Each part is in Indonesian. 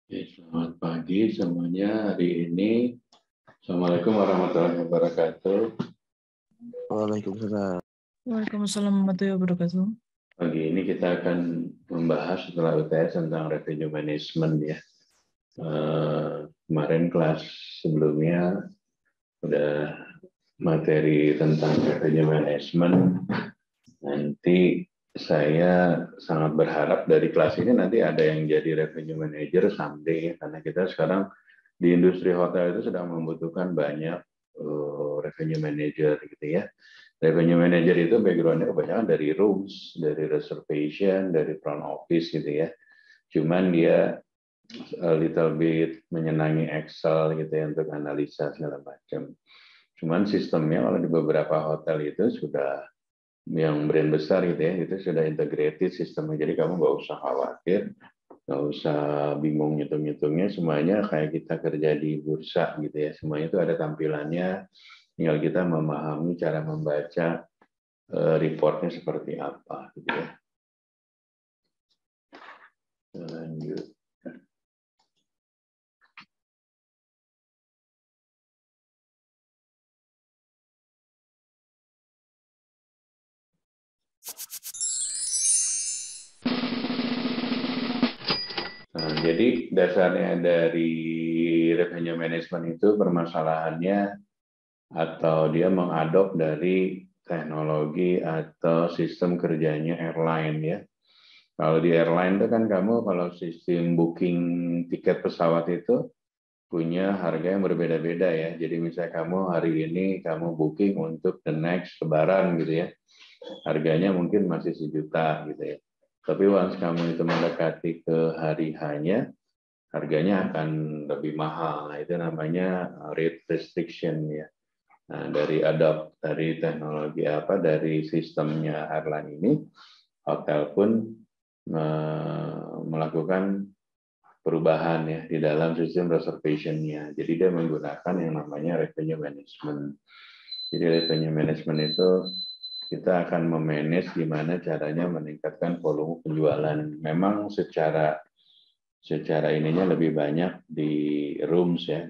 Oke, selamat pagi semuanya. Hari ini, Assalamualaikum warahmatullahi wabarakatuh. Waalaikumsalam. Waalaikumsalam warahmatullahi wabarakatuh. Pagi ini kita akan membahas setelah UTS tentang revenue management ya. Kemarin kelas sebelumnya udah materi tentang revenue management. Nanti saya sangat berharap dari kelas ini nanti ada yang jadi revenue manager someday ya, karena kita sekarang di industri hotel itu sedang membutuhkan banyak revenue manager gitu ya. Revenue manager itu background-nya kebanyakan dari rooms, dari reservation, dari front office gitu ya. Cuman dia a little bit menyenangi Excel gitu ya untuk analisa segala macam. Cuman sistemnya kalau di beberapa hotel itu sudah yang brand besar gitu ya, itu sudah integrated sistemnya. Jadi kamu nggak usah khawatir, nggak usah bingung ngitung-ngitungnya, semuanya kayak kita kerja di bursa gitu ya. Semuanya itu ada tampilannya, tinggal kita memahami cara membaca reportnya seperti apa gitu ya. Lanjut. Nah, jadi dasarnya dari revenue management itu permasalahannya atau dia mengadop dari teknologi atau sistem kerjanya airline ya. Kalau di airline itu kan kamu kalau sistem booking tiket pesawat itu punya harga yang berbeda-beda ya. Jadi misalnya kamu hari ini kamu booking untuk the next Lebaran gitu ya. Harganya mungkin masih 1 juta gitu ya. Tapi once kamu itu mendekati ke hari hanya, harganya akan lebih mahal. Nah, itu namanya rate restriction ya. Nah, dari teknologi dari sistemnya airline ini, hotel pun melakukan perubahan ya di dalam sistem reservation-nya. Jadi dia menggunakan yang namanya revenue management. Jadi revenue management itu kita akan memanage gimana caranya meningkatkan volume penjualan. Memang secara ininya lebih banyak di rooms ya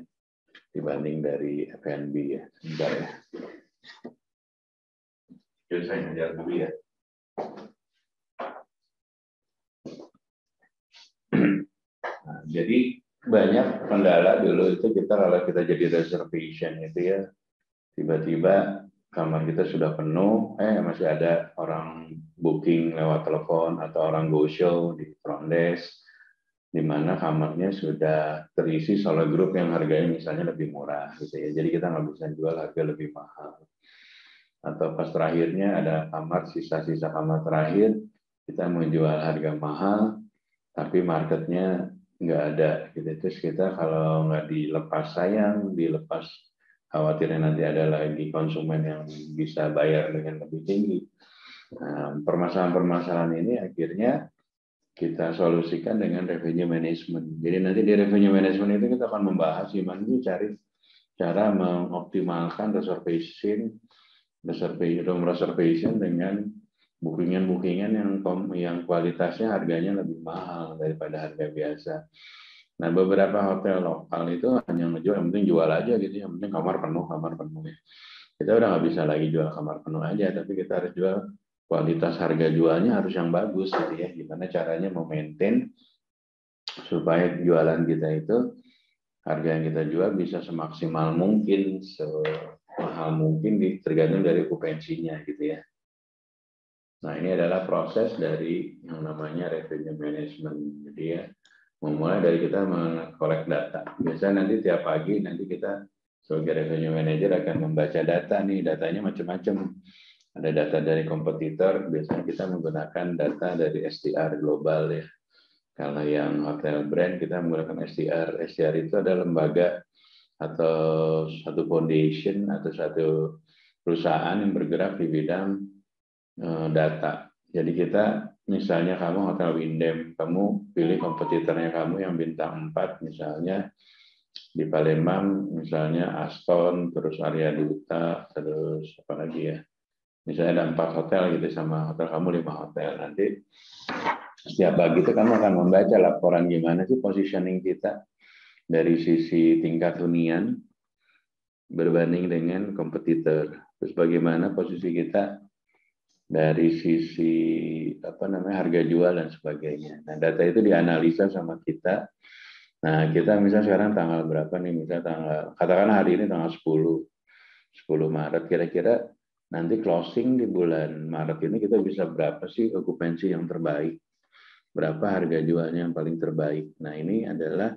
dibanding dari F&B ya. Sebentar ya. Jadi saya ngajar dulu ya. Nah, jadi banyak kendala dulu itu kita kalau kita jadi reservation itu ya tiba-tiba kamar kita sudah penuh, masih ada orang booking lewat telepon atau orang go show di front desk, di mana kamarnya sudah terisi solo group yang harganya misalnya lebih murah gitu ya. Jadi kita nggak bisa jual harga lebih mahal. Atau pas terakhirnya ada kamar, sisa-sisa kamar terakhir, kita menjual harga mahal, tapi marketnya nggak ada gitu. Terus kita kalau nggak dilepas sayang, dilepas khawatirnya nanti ada lagi konsumen yang bisa bayar dengan lebih tinggi. Nah, permasalahan-permasalahan ini akhirnya kita solusikan dengan revenue management. Jadi nanti di revenue management itu kita akan membahas gimana sih cari cara mengoptimalkan room reservation dengan bookingan yang kualitasnya harganya lebih mahal daripada harga biasa. Nah, beberapa hotel lokal itu hanya ngejual, yang penting jual aja gitu, yang penting kamar penuh ya. Kita udah nggak bisa lagi jual kamar penuh aja, tapi kita harus jual kualitas harga jualnya harus yang bagus gitu ya. Gimana caranya memaintain supaya jualan kita itu harga yang kita jual bisa semaksimal mungkin, semahal mungkin tergantung dari okupansinya gitu ya. Nah, ini adalah proses dari yang namanya revenue management. Jadi ya, memulai dari kita mengkolek data. Biasanya nanti tiap pagi nanti kita sebagai revenue manager akan membaca data nih, datanya macam-macam. Ada data dari kompetitor, biasanya kita menggunakan data dari STR global ya. Kalau yang hotel brand kita menggunakan STR. STR itu adalah lembaga atau satu foundation atau satu perusahaan yang bergerak di bidang data. Jadi kita misalnya kamu Hotel Windem, kamu pilih kompetitornya kamu yang bintang 4 misalnya di Palembang, misalnya Aston, terus Arya Duta, terus apa lagi ya. Misalnya ada 4 hotel gitu sama hotel kamu 5 hotel. Nanti Setiap pagi itu kamu akan membaca laporan gimana sih positioning kita dari sisi tingkat hunian berbanding dengan kompetitor. Terus bagaimana posisi kita dari sisi harga jual dan sebagainya. Nah, data itu dianalisa sama kita. Nah, kita misalnya sekarang tanggal berapa nih? Misalnya katakan hari ini tanggal 10 Maret. Kira-kira nanti closing di bulan Maret ini kita bisa berapa sih okupansi yang terbaik? Berapa harga jualnya yang paling terbaik? Nah, ini adalah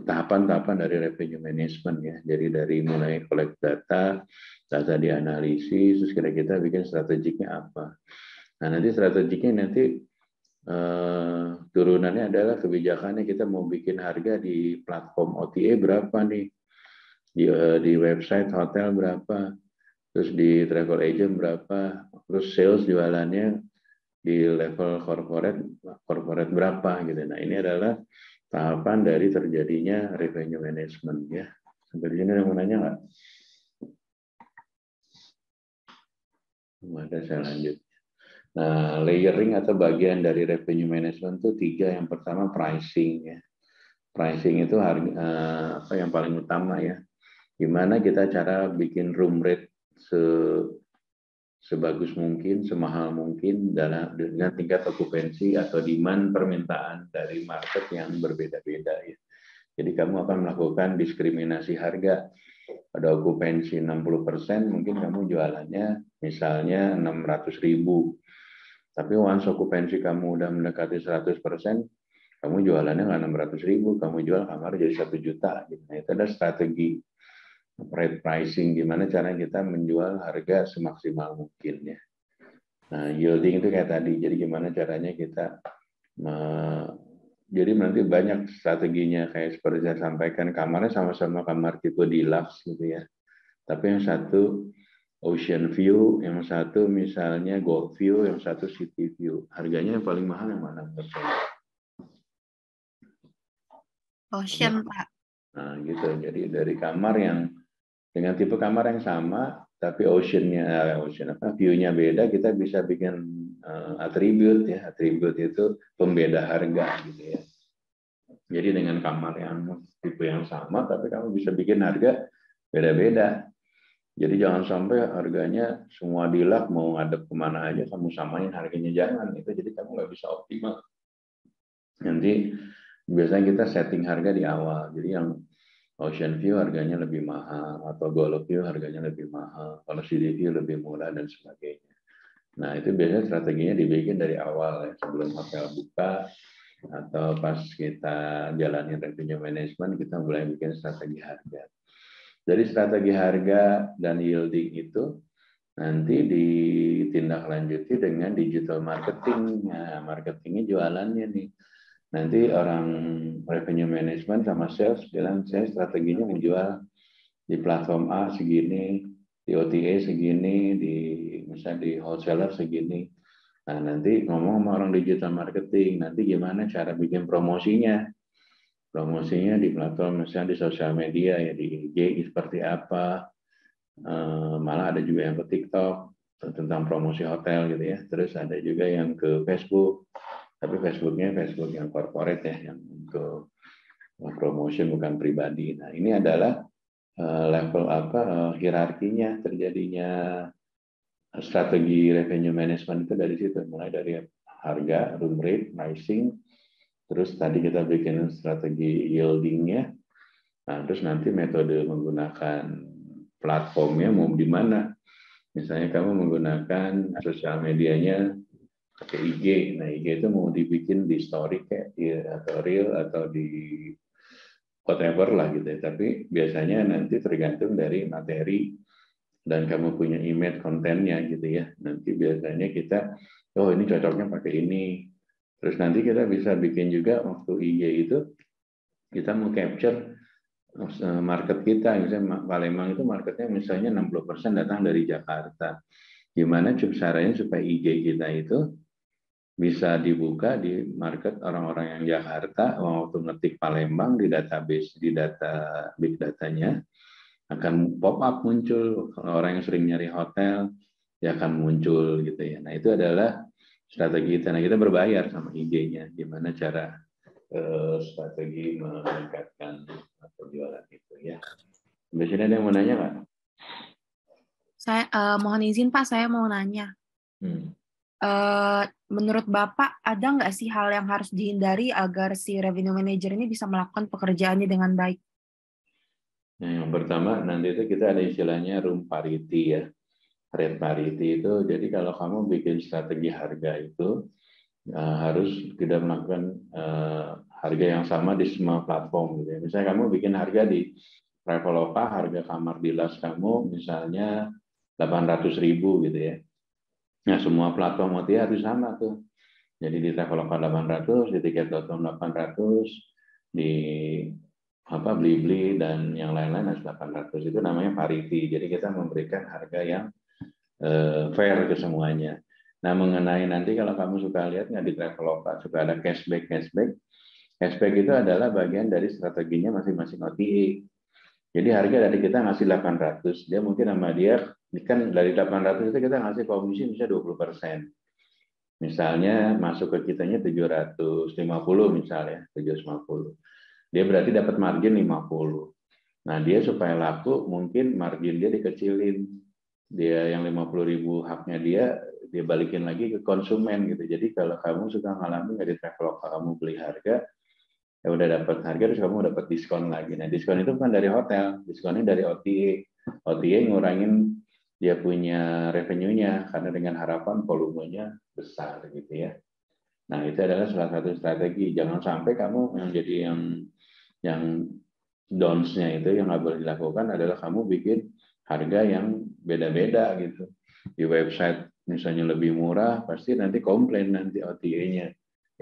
tahapan-tahapan dari revenue management ya. Jadi dari mulai collect data dianalisis, terus kira-kira bikin strategiknya apa. Nah, nanti strategiknya turunannya adalah kebijakannya kita mau bikin harga di platform OTA berapa nih, di website hotel berapa, terus di travel agent berapa, terus sales jualannya di level corporate berapa gitu. Nah, ini adalah tahapan dari terjadinya revenue management ya. Sampai di sini ada yang mau nanya nggak? Ada, saya lanjut. Nah, layering atau bagian dari revenue management itu 3. Yang pertama pricing ya. Pricing itu harga yang paling utama ya. Gimana kita cara bikin room rate sebagus mungkin, semahal mungkin dengan tingkat okupansi atau demand permintaan dari market yang berbeda-beda ya. Jadi kamu akan melakukan diskriminasi harga. Ada okupansi 60%, mungkin kamu jualannya misalnya 600.000. Tapi once okupansi kamu udah mendekati 100%, kamu jualannya nggak 600.000, kamu jual kamar jadi 1 juta. Nah, itu ada strategi rate pricing, gimana cara kita menjual harga semaksimal mungkin ya. Nah, yielding itu kayak tadi, jadi gimana caranya kita jadi nanti banyak strateginya, kayak seperti saya sampaikan, kamarnya sama-sama kamar tipe deluxe gitu ya. Tapi yang satu ocean view, yang satu misalnya gold view, yang satu city view. Harganya yang paling mahal yang mana? Ocean, Pak. Nah, gitu. Jadi dari kamar yang dengan tipe kamar yang sama, tapi view-nya beda, kita bisa bikin atribut ya. Atribut itu pembeda harga gitu ya. Jadi dengan kamar yang tipe yang sama, tapi kamu bisa bikin harga beda-beda. Jadi jangan sampai harganya semua dilak, mau ngadep kemana aja kamu samain harganya, jangan. Itu jadi kamu nggak bisa optimal. Nanti biasanya kita setting harga di awal. Jadi yang ocean view harganya lebih mahal, atau gold view harganya lebih mahal, kalau city view lebih murah dan sebagainya. Nah, itu biasanya strateginya dibikin dari awal ya, sebelum hotel buka atau pas kita jalani revenue management, kita mulai bikin strategi harga. Dari strategi harga dan yielding itu nanti ditindaklanjuti dengan digital marketing. Nah, marketingnya jualannya nih. Nanti orang revenue management sama sales bilang, saya strateginya menjual di platform A segini, di OTA segini, misalnya di wholesaler segini. Nah, nanti ngomong sama orang digital marketing, nanti gimana cara bikin promosinya. Promosinya di platform, misalnya di sosial media, ya di IG seperti apa. Malah ada juga yang ke TikTok, tentang promosi hotel gitu ya. Terus ada juga yang ke Facebook, tapi Facebooknya Facebook yang corporate ya, yang untuk promotion bukan pribadi. Nah, ini adalah level hierarkinya terjadinya strategi revenue management itu dari situ, mulai dari harga, room rate, pricing, terus tadi kita bikin strategi yieldingnya, nah terus nanti metode menggunakan platformnya mau di mana. Misalnya kamu menggunakan sosial medianya pakai IG, nah IG itu mau dibikin di story kayak atau reel atau di whatever lah gitu ya. Tapi biasanya nanti tergantung dari materi dan kamu punya image kontennya gitu ya. Nanti biasanya kita, oh ini cocoknya pakai ini. Terus nanti kita bisa bikin juga waktu IG itu, kita mau capture market kita. Misalnya Palembang itu marketnya misalnya 60% datang dari Jakarta. Gimana caranya supaya IG kita itu bisa dibuka di market orang-orang yang Jakarta, waktu ngetik Palembang di database, di data big datanya, akan pop up muncul. Kalau orang yang sering nyari hotel, ya akan muncul gitu ya. Nah, itu adalah strategi kita. Nah, kita berbayar sama IG-nya. Gimana cara strategi meningkatkan penjualan itu ya. Di sini ada yang mau nanya nggak? Saya mohon izin Pak, saya mau nanya. Menurut Bapak, ada nggak sih hal yang harus dihindari agar si revenue manager ini bisa melakukan pekerjaannya dengan baik? Nah, yang pertama, nanti itu kita ada istilahnya room parity ya. Rate parity itu, jadi kalau kamu bikin strategi harga itu, harus tidak melakukan harga yang sama di semua platform. Gitu ya. Misalnya kamu bikin harga di Traveloka, harga kamar di Las kamu misalnya 800.000 gitu ya. Nah, semua platform OTA harus sama tuh. Jadi di Traveloka 800, di Tiket.com 800, di Blibli dan yang lain-lain harus 800. Itu namanya parity. Jadi kita memberikan harga yang fair ke semuanya. Nah, mengenai nanti kalau kamu suka lihat nggak di Traveloka suka ada cashback. Cashback itu adalah bagian dari strateginya masing-masing OTA. Jadi harga dari kita ngasih 800, dia mungkin sama dia kan dari 800 itu kita ngasih komisi misalnya 20%. Misalnya masuk ke kitanya 750 misalnya, 750. Dia berarti dapat margin 50. Nah, dia supaya laku mungkin margin dia dikecilin. Dia yang 50.000 haknya dia balikin lagi ke konsumen gitu. Jadi kalau kamu suka ngalamin nggak di Traveloka kamu beli harga, ya udah dapat harga terus kamu dapat diskon lagi. Nah, diskon itu bukan dari hotel, diskonnya dari OTA. OTA ngurangin dia punya revenue-nya karena dengan harapan volumenya besar gitu ya. Nah, itu adalah salah satu strategi. Jangan sampai kamu yang jadi yang downs-nya itu yang nggak boleh dilakukan adalah kamu bikin harga yang beda-beda gitu. Di website misalnya lebih murah, pasti nanti komplain nanti OTA-nya.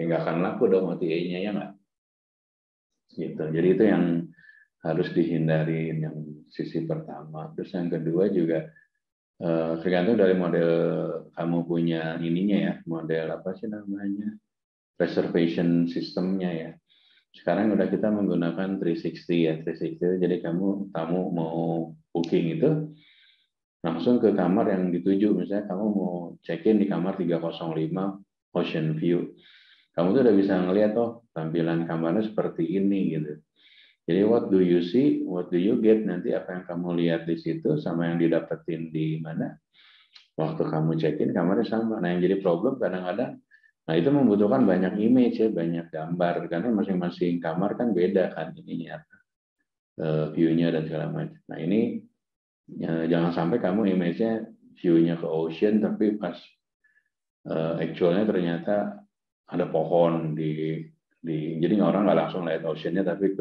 Ya nggak akan laku dong OTA-nya, ya nggak? Gitu. Jadi itu yang harus dihindari yang sisi pertama. Terus yang kedua juga tergantung dari model kamu punya ininya ya, model apa sih namanya? Reservation sistemnya ya. Sekarang udah kita menggunakan 360 ya, 360. Jadi kamu mau booking itu langsung ke kamar yang dituju. Misalnya kamu mau check-in di kamar 305 Ocean View. Kamu tuh udah bisa ngeliat tampilan kamarnya seperti ini gitu. Jadi what do you see, what do you get, nanti apa yang kamu lihat di situ sama yang didapetin di mana. Waktu kamu check-in kamarnya sama. Nah, yang jadi problem kadang-kadang, nah itu membutuhkan banyak image ya, banyak gambar karena masing-masing kamar kan beda kan ininya, view-nya dan segala macam. Nah, ini jangan sampai kamu image-nya view-nya ke ocean tapi pas actual-nya ternyata ada pohon jadi orang nggak langsung lihat ocean-nya tapi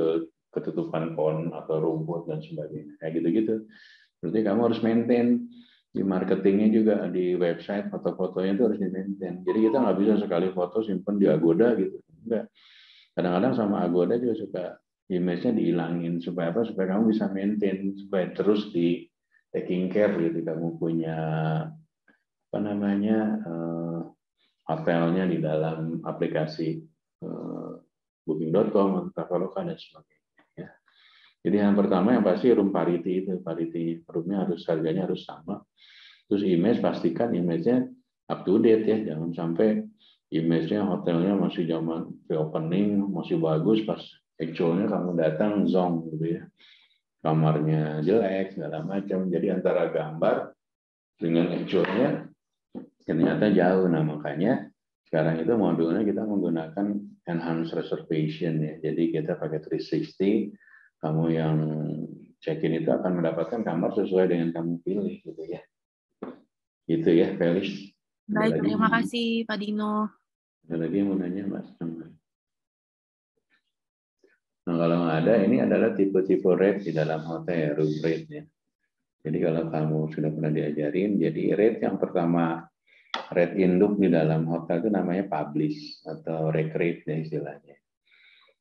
ketutupan pohon atau rumput dan sebagainya kayak gitu-gitu. Berarti kamu harus maintain di marketingnya juga, di website foto-fotonya itu harus di maintain. Jadi kita nggak bisa sekali foto simpen di Agoda gitu, enggak. Kadang-kadang sama Agoda juga suka image-nya dihilangin supaya apa? Supaya kamu bisa maintain, supaya terus di taking care gitu. Kamu punya apa namanya hotelnya di dalam aplikasi Booking.com atau Traveloka dan sebagainya. Ya. Jadi yang pertama yang pasti room parity itu, parity roomnya harganya harus sama. Terus image pastikan image-nya up to date ya, jangan sampai image-nya hotelnya masih zaman pre-opening masih bagus, pas actual-nya kamu datang zonk gitu ya, kamarnya jelek segala macam. Jadi antara gambar dengan actual-nya ternyata jauh. Nah, makanya sekarang itu modulnya kita menggunakan enhanced reservation ya. Jadi kita pakai 360, kamu yang check-in itu akan mendapatkan kamar sesuai dengan kamu pilih gitu ya. Gitu ya, Felis. Baik, terima kasih Pak Dino. Ada lagi yang mau nanya, Mas? Nah, kalau nggak ada, ini adalah tipe-tipe rate di dalam hotel, room rate ya. Jadi kalau kamu sudah pernah diajarin, jadi rate yang pertama, rate induk di dalam hotel itu namanya publish atau rec rate ya istilahnya.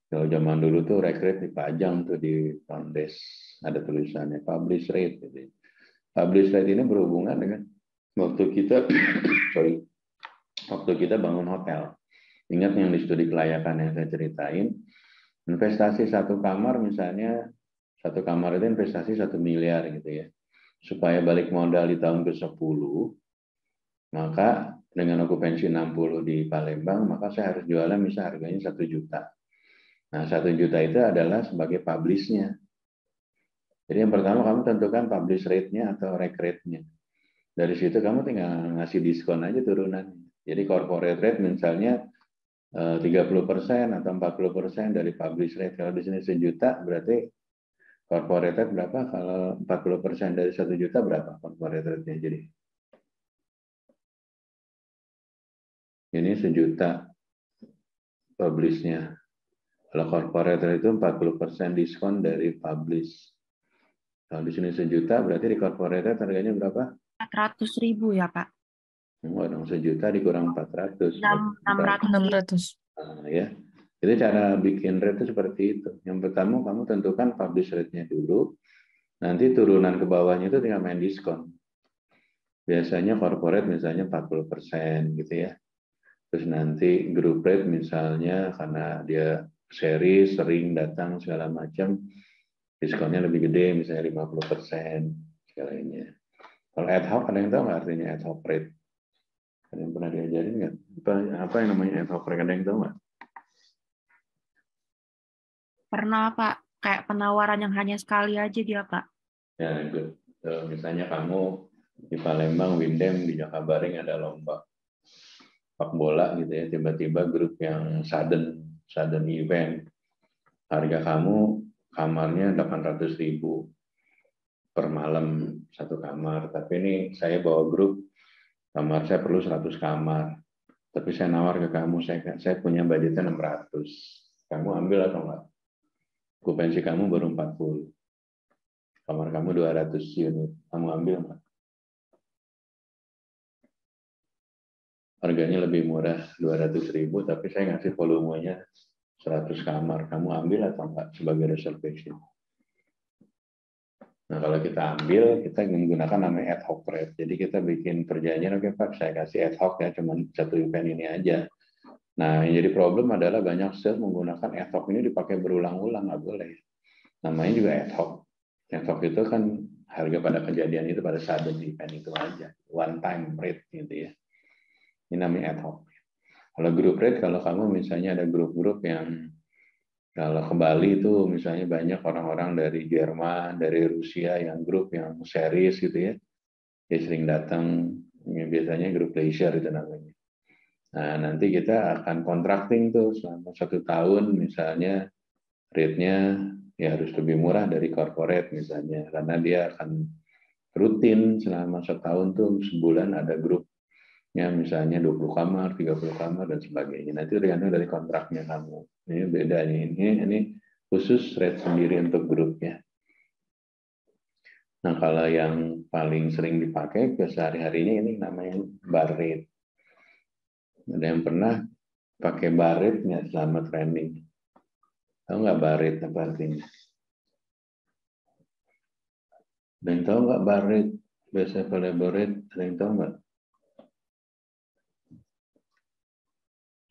Kalau zaman dulu tuh rec rate dipajang tuh di front desk, ada tulisannya publish rate. Gitu. Publish rate ini berhubungan dengan waktu kita bangun hotel. Ingat yang di studi kelayakan yang saya ceritain, investasi satu kamar misalnya, satu kamar itu investasi 1 miliar gitu ya. Supaya balik modal di tahun ke-10, maka dengan okupansi 60 di Palembang, maka saya harus jualan misal harganya 1 juta. Nah, 1 juta itu adalah sebagai publish-nya. Jadi yang pertama kamu tentukan publish rate-nya atau rec rate-nya. Dari situ kamu tinggal ngasih diskon aja turunannya. Jadi corporate rate misalnya 30% atau 40% dari publish rate. Kalau di sini 1 juta, berarti corporate rate berapa? Kalau 40% dari 1 juta berapa corporate rate-nya? Jadi ini 1 juta publish-nya. Kalau corporate rate itu 40% diskon dari publish. Kalau di sini 1 juta, berarti di corporate rate harganya berapa? 400.000 ya, Pak? Enggak dong, 1 juta dikurang 400. 600. 600. Nah, ya. Jadi cara bikin rate itu seperti itu. Yang pertama kamu tentukan publish rate-nya dulu. Nanti turunan ke bawahnya itu tinggal main diskon. Biasanya corporate misalnya 40% gitu ya. Terus nanti group rate misalnya karena dia seri, sering datang segala macam, diskonnya lebih gede, misalnya 50% segalanya. Kalau ad hoc, ada yang tahu nggak artinya ad hoc rate? Ada yang pernah diajarin nggak? Apa yang namanya ad hoc rate? Ada yang tahu nggak? Pernah, Pak. Kayak penawaran yang hanya sekali aja dia, Pak. Ya, good. Misalnya kamu di Palembang, Windem, di Jakabaring ada lomba sepak bola gitu ya, tiba-tiba grup yang sudden event, harga kamu kamarnya 800.000 per malam satu kamar, tapi ini saya bawa grup, kamar saya perlu 100 kamar, tapi saya nawar ke kamu, saya punya budgetnya 600, kamu ambil atau enggak? Okupansi kamu baru 40, kamar kamu 200 unit, kamu ambil enggak? Harganya lebih murah 200.000, tapi saya ngasih volumenya 100 kamar, kamu ambil atau enggak sebagai reservation? Nah, kalau kita ambil, kita menggunakan namanya ad hoc rate. Jadi kita bikin perjanjian, oke Pak, saya kasih ad hoc ya, cuma satu event ini aja. Nah, yang jadi problem adalah banyak sales menggunakan ad hoc ini dipakai berulang-ulang, nggak boleh. Namanya juga ad hoc. Ad hoc itu kan harga pada kejadian itu, pada sudden event itu aja. One time rate gitu ya. Ini namanya ad hoc. Kalau group rate, kalau kamu misalnya ada grup-grup yang kalau ke Bali itu misalnya banyak orang-orang dari Jerman, dari Rusia yang grup yang series gitu ya. Dia sering datang, biasanya grup leisure itu namanya. Nah, nanti kita akan contracting tuh selama 1 tahun misalnya rate-nya ya harus lebih murah dari corporate misalnya. Karena dia akan rutin selama 1 tahun tuh sebulan ada grupnya misalnya 20 kamar, 30 kamar, dan sebagainya. Nanti tergantung dari kontraknya kamu. Ini beda nih. Ini khusus rate sendiri untuk grupnya. Nah, kalau yang paling sering dipakai ke sehari-harinya ini namanya bar rate. Ada yang pernah pakai bar rate nggak selama training? Tahu nggak bar rate apa artinya? Ada yang tahu nggak bar rate? Best available rate, ada yang tahu nggak?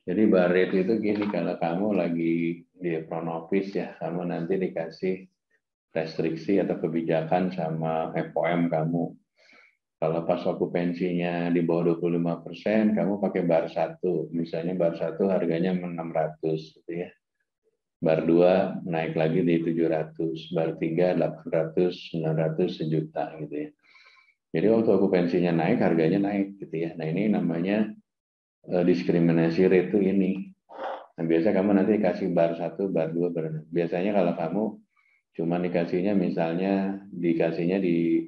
Jadi bar rate itu gini, kalau kamu lagi di front office ya, kamu nanti dikasih restriksi atau kebijakan sama FOM kamu. Kalau pas okupansinya di bawah 25%, kamu pakai bar 1. Misalnya bar 1 harganya 600 gitu ya. Bar 2 naik lagi di 700, bar 3 800, 900, sejuta gitu ya. Jadi waktu okupansinya naik, harganya naik gitu ya. Nah, ini namanya diskriminasi rate itu ini. Nah, biasa kamu nanti dikasih bar 1, bar 2, bar 6. Biasanya kalau kamu cuma dikasihnya misalnya dikasihnya di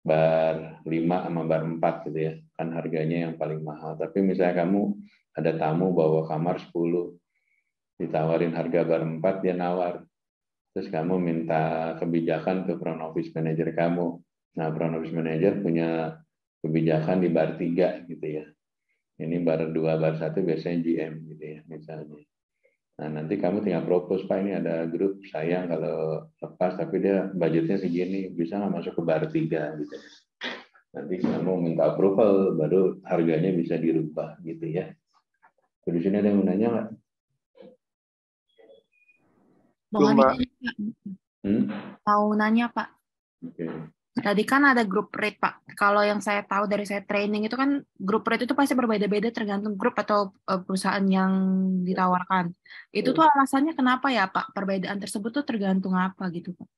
bar 5 sama bar 4 gitu ya. Kan harganya yang paling mahal. Tapi misalnya kamu ada tamu bawa kamar 10, ditawarin harga bar 4, dia nawar. Terus kamu minta kebijakan ke front office manager kamu. Nah, front office manager punya kebijakan di bar 3 gitu ya. Ini bar 2, bar 1 biasanya GM gitu ya misalnya. Nah, nanti kamu tinggal propose, Pak, ini ada grup sayang kalau lepas, tapi dia budgetnya segini, bisa nggak masuk ke bar 3 gitu. Nanti kamu minta approval, baru harganya bisa dirubah gitu ya. Di sini ada yang mau nanya nggak? Boleh Mbak. nanya, Pak. Mau nanya, Pak. Oke. Tadi kan ada grup rate, Pak. Kalau yang saya tahu dari saya training itu kan grup rate itu pasti berbeda-beda tergantung grup atau perusahaan yang ditawarkan. Itu tuh alasannya kenapa ya, Pak? Perbedaan tersebut tuh tergantung apa gitu, Pak?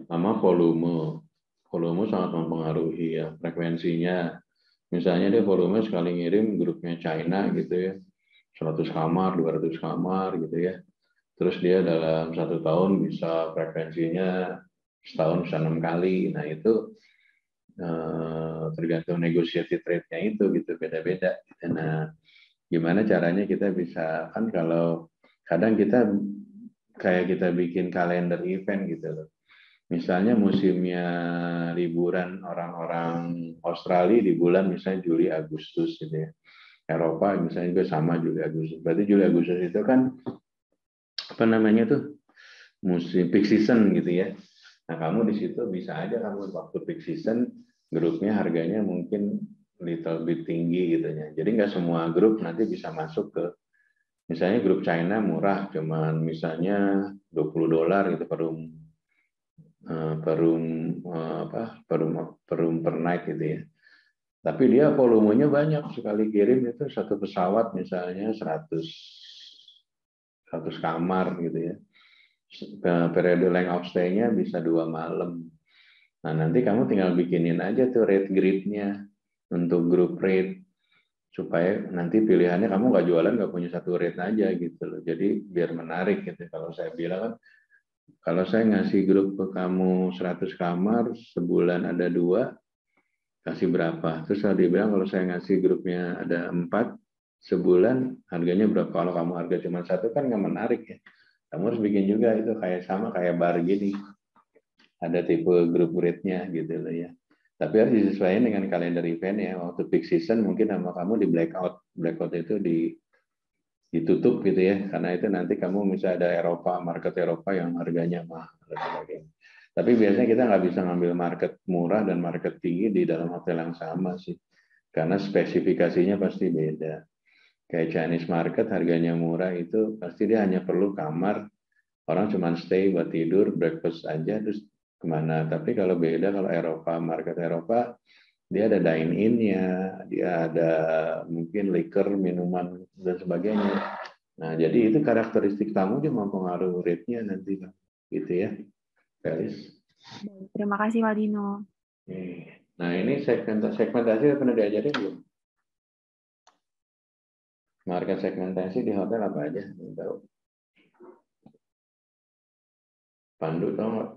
Pertama volume. Volume sangat mempengaruhi ya frekuensinya. Misalnya dia volume sekali ngirim grupnya China gitu ya. 100 kamar, 200 kamar gitu ya. Terus dia dalam 1 tahun bisa frekuensinya setahun bisa 6 kali. Nah itu tergantung negotiated rate-nya itu gitu beda-beda. Nah gimana caranya kita bisa kan kalau kadang kita kayak kita bikin kalender event gitu loh. Misalnya musimnya liburan orang-orang Australia di bulan misalnya Juli Agustus gitu ya. Eropa misalnya juga sama Juli Agustus. Berarti Juli Agustus itu kan apa namanya tuh musim peak season gitu ya. Nah kamu di situ bisa aja kamu waktu peak season grupnya harganya mungkin little bit tinggi gitu ya. Jadi nggak semua grup nanti bisa masuk ke misalnya grup China murah cuman misalnya $20 gitu per room per night gitu ya. Tapi dia volumenya banyak sekali kirim itu satu pesawat misalnya 100 kamar gitu ya. Periode length of stay-nya bisa 2 malam. Nah, nanti kamu tinggal bikinin aja tuh rate grid-nya untuk grup rate supaya nanti pilihannya kamu nggak jualan nggak punya satu rate aja gitu loh. Jadi biar menarik gitu. Kalau saya bilang kan kalau saya ngasih grup ke kamu 100 kamar sebulan ada 2 kasih berapa? Terus dia bilang kalau saya ngasih grupnya ada 4 sebulan harganya berapa? Kalau kamu harga cuma 1 kan nggak menarik ya. Kamu harus bikin juga itu kayak sama kayak bar gini. Ada tipe grup rate-nya gitu loh ya. Tapi harus disesuaikan dengan kalender event ya. Waktu peak season mungkin sama kamu di blackout. Blackout itu ditutup gitu ya. Karena itu nanti kamu misalnya ada Eropa, market Eropa yang harganya mahal dan sebagainya. Tapi biasanya kita nggak bisa ngambil market murah dan market tinggi di dalam hotel yang sama sih. Karena spesifikasinya pasti beda. Kayak Chinese market harganya murah itu pasti dia hanya perlu kamar. Orang cuma stay buat tidur, breakfast aja, terus kemana. Tapi kalau beda, kalau Eropa, market Eropa, dia ada dine-in-nya, dia ada mungkin liquor, minuman, dan sebagainya. Nah, jadi itu karakteristik tamu dia mempengaruhi rate-nya nanti. Gitu ya. Felis. Terima kasih, Pak Dino. Nah, ini segmentasi pernah diajarin belum? Market segmentasi di hotel apa aja? Tahu? Pandu tahu nggak?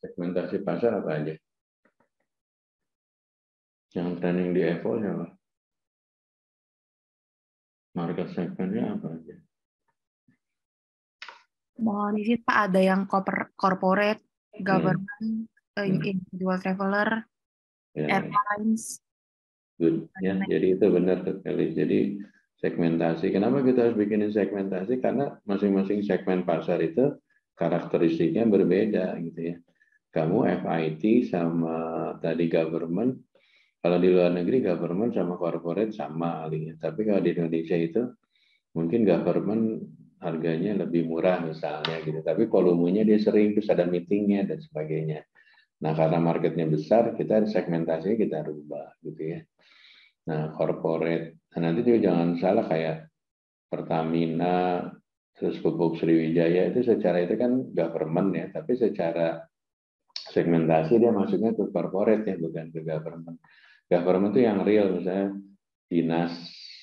Segmentasi pasar apa aja? Yang training di Evo siapa? Market segmentnya apa aja? Mohon izin Pak, ada yang corporate, government, individual traveler, airlines. Good. Ya, jadi itu benar sekali. Jadi segmentasi. Kenapa kita harus bikinin segmentasi? Karena masing-masing segmen pasar itu karakteristiknya berbeda gitu ya. Kamu FIT sama tadi government. Kalau di luar negeri government sama corporate sama alinya. Tapi kalau di Indonesia itu mungkin government harganya lebih murah misalnya gitu. Tapi volumenya dia sering terus ada meetingnya dan sebagainya. Nah karena marketnya besar kita segmentasinya kita rubah gitu ya. Nah, corporate. Nah, nanti juga jangan salah kayak Pertamina, terus Pupuk Sriwijaya itu secara itu kan government ya, tapi secara segmentasi dia masuknya ke corporate ya, bukan ke government. Government itu yang real, misalnya dinas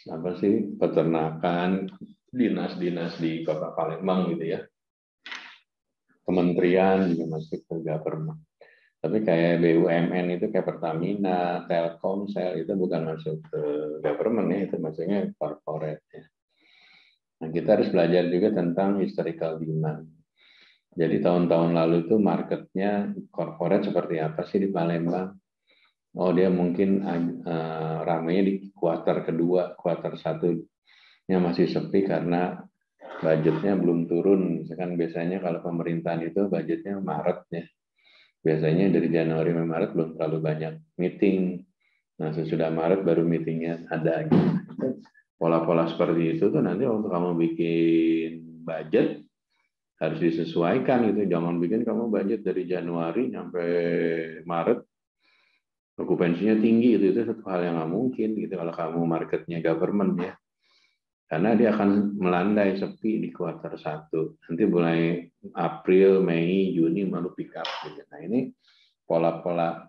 apa sih peternakan, dinas-dinas di Kota Palembang gitu ya. Kementerian juga masuk ke government. Tapi kayak BUMN itu kayak Pertamina, Telkomsel itu bukan masuk ke government ya, itu masuknya corporate ya. Nah, kita harus belajar juga tentang historical demand. Jadi tahun-tahun lalu itu marketnya corporate seperti apa sih di Palembang? Oh dia mungkin ramainya di kuartal kedua, kuartal 1-nya masih sepi karena budgetnya belum turun. Misalkan biasanya kalau pemerintahan itu budgetnya Maret ya. Biasanya dari Januari sampai Maret belum terlalu banyak meeting. Nah, sesudah Maret baru meetingnya ada. Gitu. Pola-pola seperti itu tuh nanti waktu kamu bikin budget, harus disesuaikan gitu. Jangan bikin kamu budget dari Januari sampai Maret okupansinya tinggi itu satu hal yang nggak mungkin gitu kalau kamu marketnya government ya. Karena dia akan melandai sepi di kuartal 1. Nanti mulai April, Mei, Juni baru pick up gitu. Nah, ini pola-pola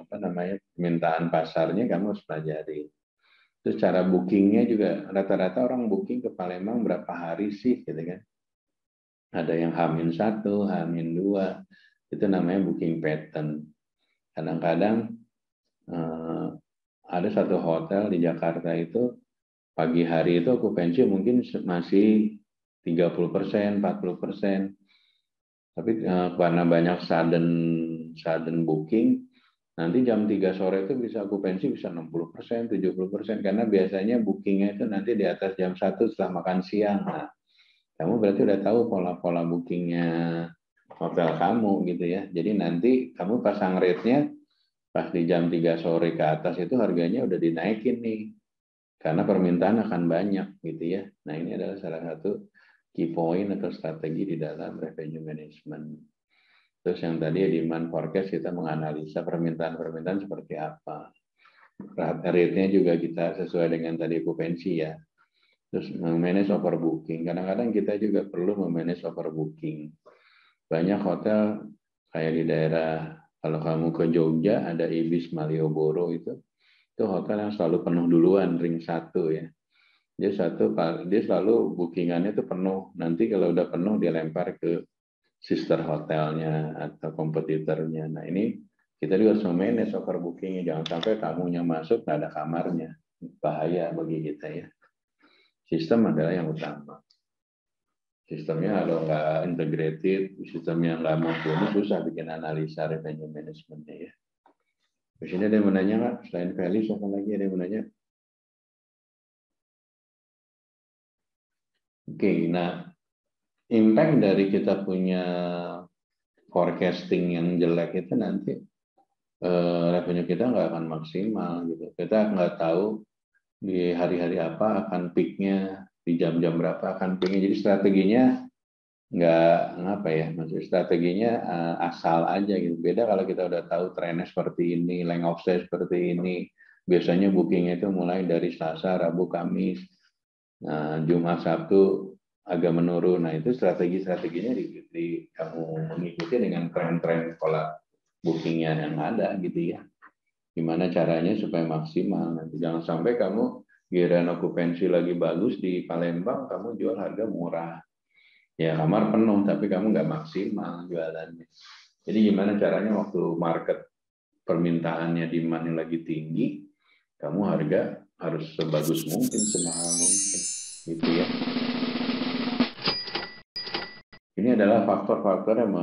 permintaan pasarnya kamu harus pelajari. Terus cara bookingnya juga rata-rata orang booking ke Palembang berapa hari sih gitu kan. Ada yang H-1, H-2, itu namanya booking pattern. Kadang-kadang ada satu hotel di Jakarta itu pagi hari itu okupansi mungkin masih 30%, 40%. Tapi karena banyak sudden booking, nanti jam 3 sore itu bisa okupansi bisa 60%, 70%. Karena biasanya bookingnya itu nanti di atas jam 1 setelah makan siang. Nah, kamu berarti udah tahu pola-pola bookingnya hotel kamu gitu ya. Jadi nanti kamu pasang rate-nya pas di jam 3 sore ke atas itu harganya udah dinaikin nih. Karena permintaan akan banyak gitu ya. Nah, ini adalah salah satu key point atau strategi di dalam revenue management. Terus yang tadi demand forecast kita menganalisa permintaan seperti apa. Rate-nya juga kita sesuai dengan tadi okupansi ya. Terus memanage overbooking. Kadang-kadang kita juga perlu memanage overbooking. Banyak hotel kayak di daerah, kalau kamu ke Jogja ada Ibis Malioboro itu hotel yang selalu penuh duluan, ring 1 ya. Dia selalu bookingannya itu penuh. Nanti kalau udah penuh dia lempar ke sister hotelnya atau kompetitornya. Nah, ini kita juga harus memanage overbookingnya. Jangan sampai tamunya masuk nggak ada kamarnya. Bahaya bagi kita ya. Sistem adalah yang utama. Sistemnya kalau nggak integrated, sistemnya nggak mumpuni, susah bikin analisa revenue managementnya ya. Di sini ada yang menanya nggak? Selain Felix, apa lagi ada yang menanya? Oke, nah impact dari kita punya forecasting yang jelek itu nanti revenue kita nggak akan maksimal gitu. Kita nggak tahu di hari-hari apa akan peaknya, di jam-jam berapa akan peaknya. Jadi strateginya maksudnya strateginya asal aja gitu. Beda kalau kita udah tahu trennya seperti ini, length of stay seperti ini. Biasanya bookingnya itu mulai dari Selasa, Rabu, Kamis, Jumat, Sabtu agak menurun. Nah, itu strateginya kamu mengikuti dengan tren-tren pola bookingnya yang ada gitu ya. Gimana caranya supaya maksimal. Nanti jangan sampai kamu giliran okupansi lagi bagus di Palembang, kamu jual harga murah. Ya kamar penuh, tapi kamu nggak maksimal jualannya. Jadi gimana caranya waktu market permintaannya demand-nya lagi tinggi, kamu harga harus sebagus mungkin, semahal mungkin, gitu ya. Ini adalah faktor-faktor yang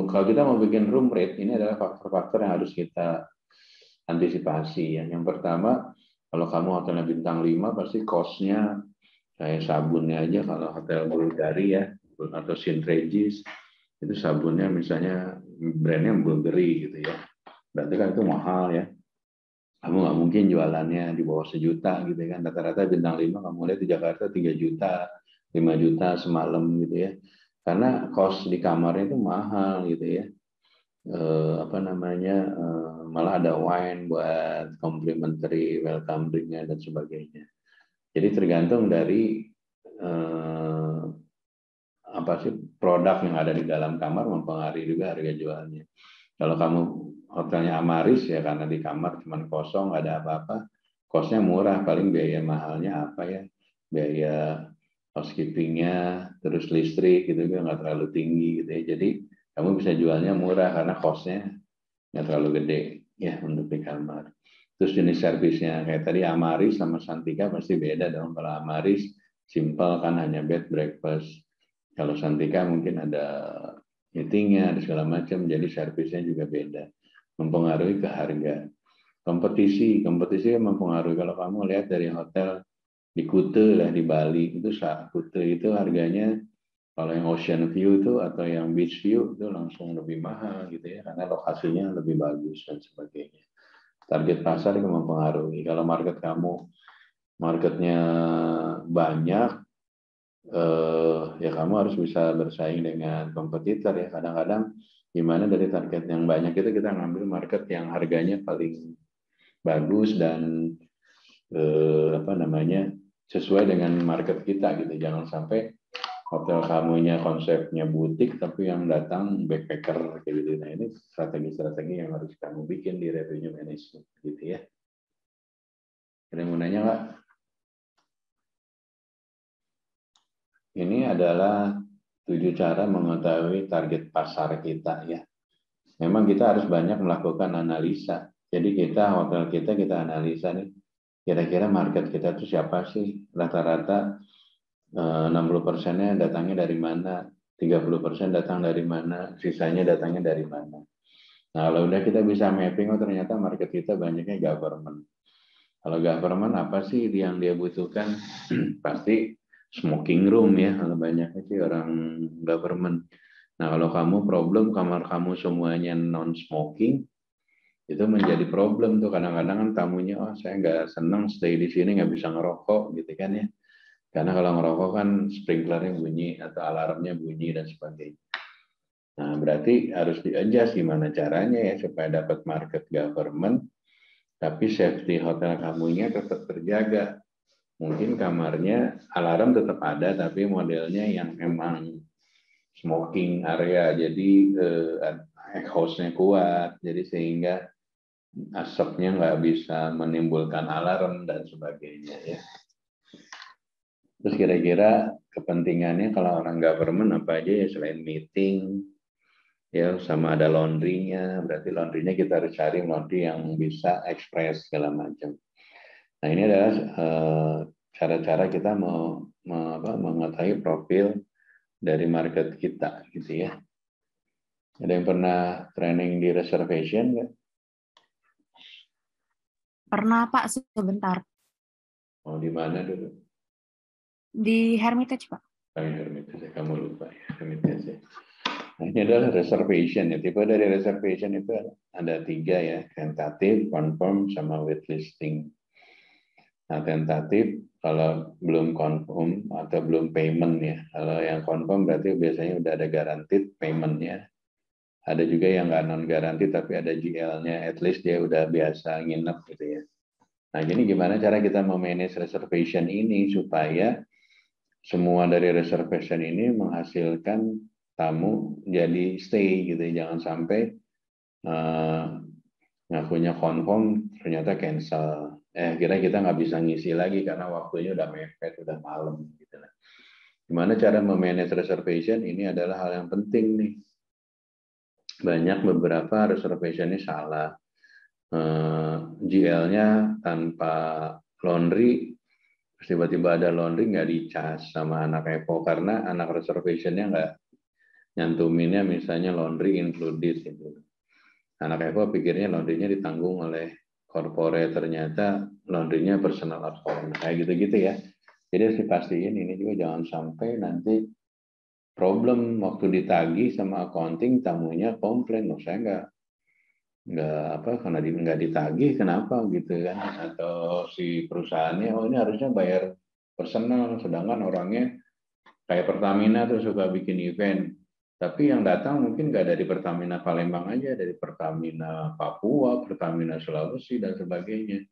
kalau kita mau bikin room rate, ini adalah faktor-faktor yang harus kita antisipasi. Yang pertama, kalau kamu hotelnya bintang 5, pasti cost-nya kayak sabunnya aja. Kalau hotel Bulgari ya, atau St. Regis, itu sabunnya misalnya brandnya Bulgari gitu ya. Berarti kan itu mahal ya. Kamu nggak mungkin jualannya di bawah 1 juta gitu kan. Rata-rata bintang 5 kamu lihat di Jakarta 3 juta, 5 juta semalam gitu ya. Karena cost di kamarnya itu mahal gitu ya. Malah ada wine buat complimentary welcome drinknya dan sebagainya. Jadi tergantung dari produk yang ada di dalam kamar mempengaruhi juga harga jualnya. Kalau kamu hotelnya Amaris ya karena di kamar cuma kosong nggak ada apa-apa, kosnya murah, paling biaya mahalnya apa ya, biaya housekeepingnya, terus listrik gitu kan nggak terlalu tinggi gitu ya. Jadi kamu bisa jualnya murah karena costnya nggak terlalu gede ya untuk di kamar. Terus jenis servisnya kayak tadi Amaris sama Santika pasti beda dong. Kalau Amaris simple kan hanya bed breakfast. Kalau Santika mungkin ada meetingnya, ada segala macam. Jadi servisnya juga beda. Mempengaruhi ke harga. Kompetisi mempengaruhi. Kalau kamu lihat dari hotel di Kuta lah di Bali itu Kuta itu harganya kalau yang ocean view itu atau yang beach view itu langsung lebih mahal gitu ya karena lokasinya lebih bagus dan sebagainya. Target pasar itu mempengaruhi. Kalau market kamu marketnya banyak, ya kamu harus bisa bersaing dengan kompetitor ya. Kadang-kadang gimana dari target yang banyak itu kita ngambil market yang harganya paling bagus dan sesuai dengan market kita gitu. Jangan sampai hotel kamunya konsepnya butik tapi yang datang backpacker kayak gitu. Nah ini strategi-strategi yang harus kamu bikin di revenue management gitu ya. Ada yang mau nanya Pak? Ini adalah 7 cara mengetahui target pasar kita ya. Memang kita harus banyak melakukan analisa. Jadi hotel kita analisa nih, kira-kira market kita tuh siapa sih? Rata-rata 60%-nya datangnya dari mana? 30% datang dari mana? Sisanya datangnya dari mana? Nah, kalau udah kita bisa mapping, ternyata market kita banyaknya government. Kalau government apa sih yang dia butuhkan? Pasti smoking room ya, kalau banyaknya sih orang government. Nah, kalau kamu problem kamar kamu semuanya non-smoking, itu menjadi problem tuh. Kadang-kadang kan tamunya, saya nggak senang stay di sini, nggak bisa ngerokok gitu kan ya. Karena kalau ngerokok kan sprinklernya bunyi atau alarmnya bunyi dan sebagainya. Nah, berarti harus di-adjust gimana caranya ya supaya dapat market government, tapi safety hotel kamunya tetap terjaga. Mungkin kamarnya alarm tetap ada, tapi modelnya yang memang smoking area, jadi exhaust-nya kuat, jadi sehingga asapnya nggak bisa menimbulkan alarm dan sebagainya ya. Terus kira-kira kepentingannya kalau orang government apa aja ya selain meeting, ya sama ada laundry-nya, berarti laundry-nya kita harus cari laundry yang bisa ekspres segala macam. Nah ini adalah cara-cara kita mengetahui profil dari market kita gitu ya. Ada yang pernah training di reservation nggak? Pernah Pak, sebentar. Oh di mana dulu? Di Hermitage Pak. Hermitage, kamu lupa ya Hermitage. Nah, ini adalah reservation ya. Tipe dari reservation itu ada 3 ya, tentatif, confirm, sama waitlist. Nah, tentatif kalau belum confirm atau belum payment ya. Kalau yang confirm berarti biasanya udah ada guaranteed payment-nya. Ada juga yang nggak non-guaranteed tapi ada GL-nya, at least dia udah biasa nginep gitu ya. Nah, jadi gimana cara kita memanage reservation ini supaya semua dari reservation ini menghasilkan tamu jadi stay gitu. Jangan sampai ngakunya confirm ternyata cancel. Kira kita nggak bisa ngisi lagi karena waktunya udah mepet, udah malam gitu. Gimana cara memanage reservation? Ini adalah hal yang penting nih. Banyak beberapa reservation ini salah. GL-nya tanpa laundry, tiba-tiba ada laundry nggak dicas sama anak EPO karena anak reservation-nya nggak nyantuminnya misalnya laundry included gitu. Anak EPO pikirnya laundry-nya ditanggung oleh corporate, ternyata laundry-nya personal account, kayak gitu-gitu ya. Jadi harus dipastiin ini juga jangan sampai nanti problem waktu ditagih sama accounting tamunya komplain, saya karena nggak ditagih kenapa gitu kan, atau si perusahaannya ini harusnya bayar personal sedangkan orangnya kayak Pertamina tuh suka bikin event tapi yang datang mungkin nggak dari Pertamina Palembang aja, dari Pertamina Papua, Pertamina Sulawesi dan sebagainya.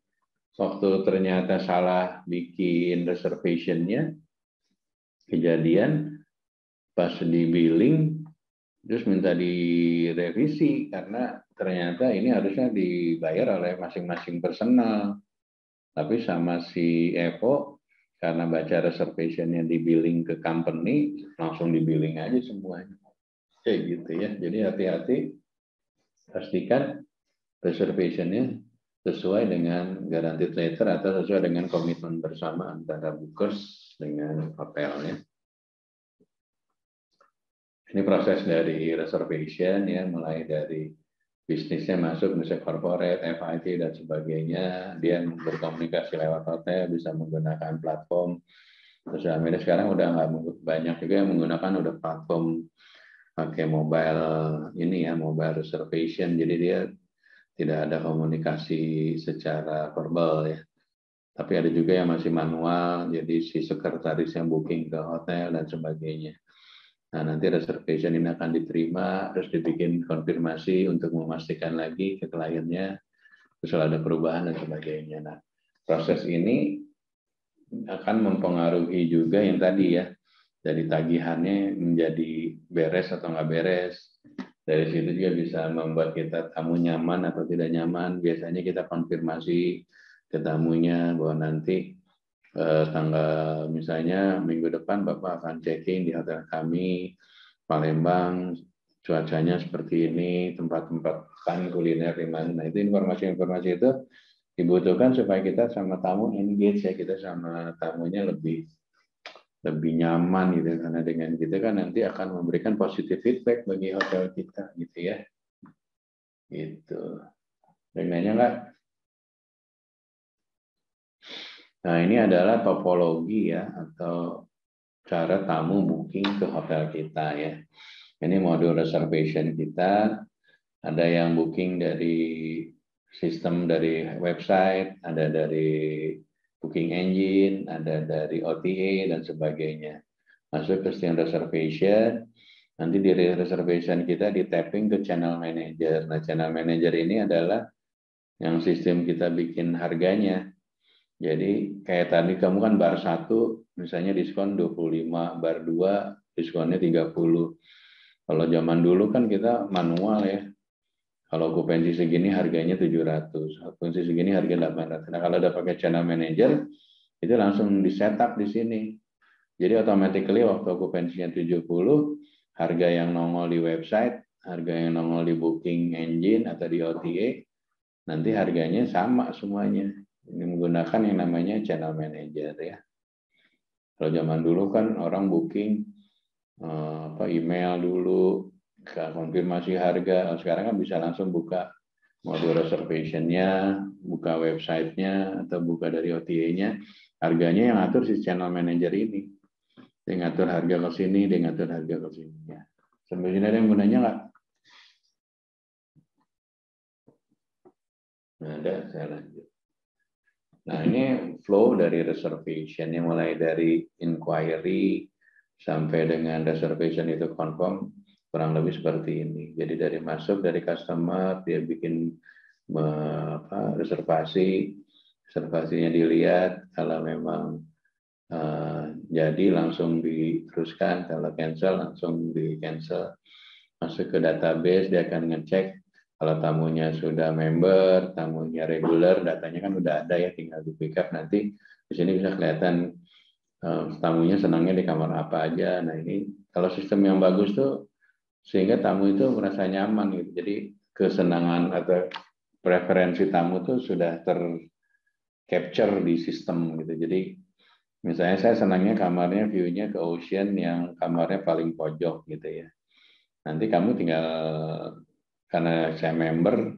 Waktu ternyata salah bikin reservation-nya, kejadian pas di billing terus minta direvisi karena ternyata ini harusnya dibayar oleh masing-masing personal, tapi sama si Evo karena baca reservation-nya di billing ke company langsung di billing aja semuanya kayak gitu ya. Jadi hati-hati, pastikan reservation-nya sesuai dengan guaranteed letter atau sesuai dengan komitmen bersama antara bookers dengan hotelnya. Ini proses dari reservation ya, mulai dari bisnisnya masuk, misalnya corporate, FIT dan sebagainya, dia berkomunikasi lewat hotel, bisa menggunakan platform. Terus sekarang udah nggak banyak juga yang menggunakan udah platform pakai mobile ini ya, mobile reservation, jadi dia tidak ada komunikasi secara verbal ya, Tapi ada juga yang masih manual, jadi si sekretaris yang booking ke hotel dan sebagainya. Nah, nanti reservation ini akan diterima, terus dibikin konfirmasi untuk memastikan lagi ke kliennya, terus kalau ada perubahan dan sebagainya. Nah, proses ini akan mempengaruhi juga yang tadi ya, dari tagihannya menjadi beres atau nggak beres. Dari situ juga bisa membuat kita tamu nyaman atau tidak nyaman. Biasanya kita konfirmasi ke tamunya bahwa nanti tanggal misalnya minggu depan Bapak akan check-in di hotel kami Palembang, cuacanya seperti ini, tempat-tempat kan kuliner di mana. Nah, itu informasi-informasi itu dibutuhkan supaya kita sama tamu engage ya, kita sama tamunya lebih nyaman gitu, karena dengan gitu kan nanti akan memberikan positive feedback bagi hotel kita gitu ya. Gitu. Dengannya nggak? Nah, ini adalah topologi ya, atau cara tamu booking ke hotel kita ya. Ini modul reservation kita. Ada yang booking dari sistem dari website, ada dari booking engine, ada dari OTA dan sebagainya. Masuk ke sistem reservation, nanti di reservation kita di tapping ke channel manager. Nah, channel manager ini adalah yang sistem kita bikin harganya. Jadi kayak tadi kamu kan bar 1 misalnya diskon 25, bar 2 diskonnya 30. Kalau zaman dulu kan kita manual ya. Kalau okupansi segini harganya 700, okupansi segini harga 800. Nah, kalau udah pakai channel manager itu langsung di setup di sini. Jadi automatically waktu okupansinya 70, harga yang nongol di website, harga yang nongol di booking engine atau di OTA, nanti harganya sama semuanya. Ini menggunakan yang namanya channel manager ya. Kalau zaman dulu kan orang booking email dulu, konfirmasi harga. Sekarang kan bisa langsung buka modul reservation-nya, buka website-nya, atau buka dari OTA-nya. Harganya yang atur si channel manager ini. Dia ngatur harga ke sini, dia ngatur harga ke sini. Ya. Sampai sini ada yang mau nanya nggak? Nah, ada, saya lanjut. Nah, ini flow dari reservation yang mulai dari inquiry sampai dengan reservation itu confirm, kurang lebih seperti ini. Jadi dari masuk dari customer, dia bikin reservasinya dilihat, kalau memang jadi langsung diteruskan, kalau cancel langsung di cancel. Masuk ke database, dia akan ngecek kalau tamunya sudah member, tamunya regular, datanya kan udah ada ya, tinggal di pick up. Nanti di sini bisa kelihatan tamunya senangnya di kamar apa aja. Nah, ini kalau sistem yang bagus tuh sehingga tamu itu merasa nyaman gitu. Jadi kesenangan atau preferensi tamu tuh sudah tercapture di sistem gitu. Jadi misalnya saya senangnya kamarnya view-nya ke ocean yang kamarnya paling pojok gitu ya. Nanti kamu tinggal, karena saya member,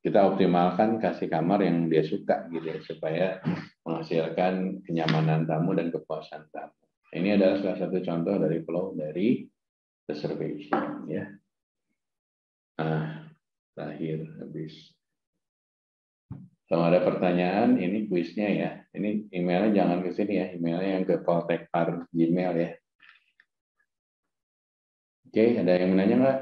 kita optimalkan kasih kamar yang dia suka gitu ya, supaya menghasilkan kenyamanan tamu dan kepuasan tamu. Ini adalah salah satu contoh dari flow dari reservation ya. Terakhir habis. Kalau ada pertanyaan, ini kuisnya ya. Ini emailnya jangan ke sini ya, emailnya yang ke Poltekpar Gmail ya. Oke, ada yang menanya nggak?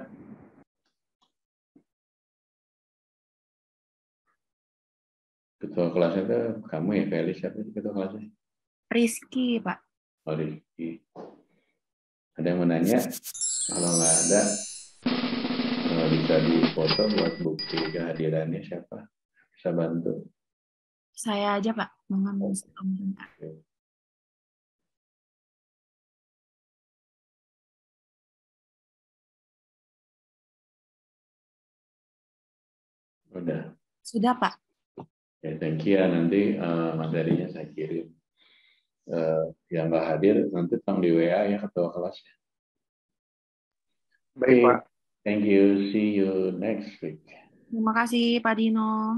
Ketua kelasnya itu kamu ya, Felis, siapa ketua kelasnya? Rizky, Pak. Oh, Rizky. Ada yang menanya? Kalau nggak ada, bisa difoto buat bukti kehadirannya siapa? Bisa bantu? Saya aja, Pak. Mengambil sebentar. Udah. Sudah, Pak. Ya, thank you ya. Nanti materinya saya kirim. Yang nggak hadir, nanti tolong di WA ya ketua kelasnya. Baik, Pak. Thank you. See you next week. Terima kasih, Pak Dino.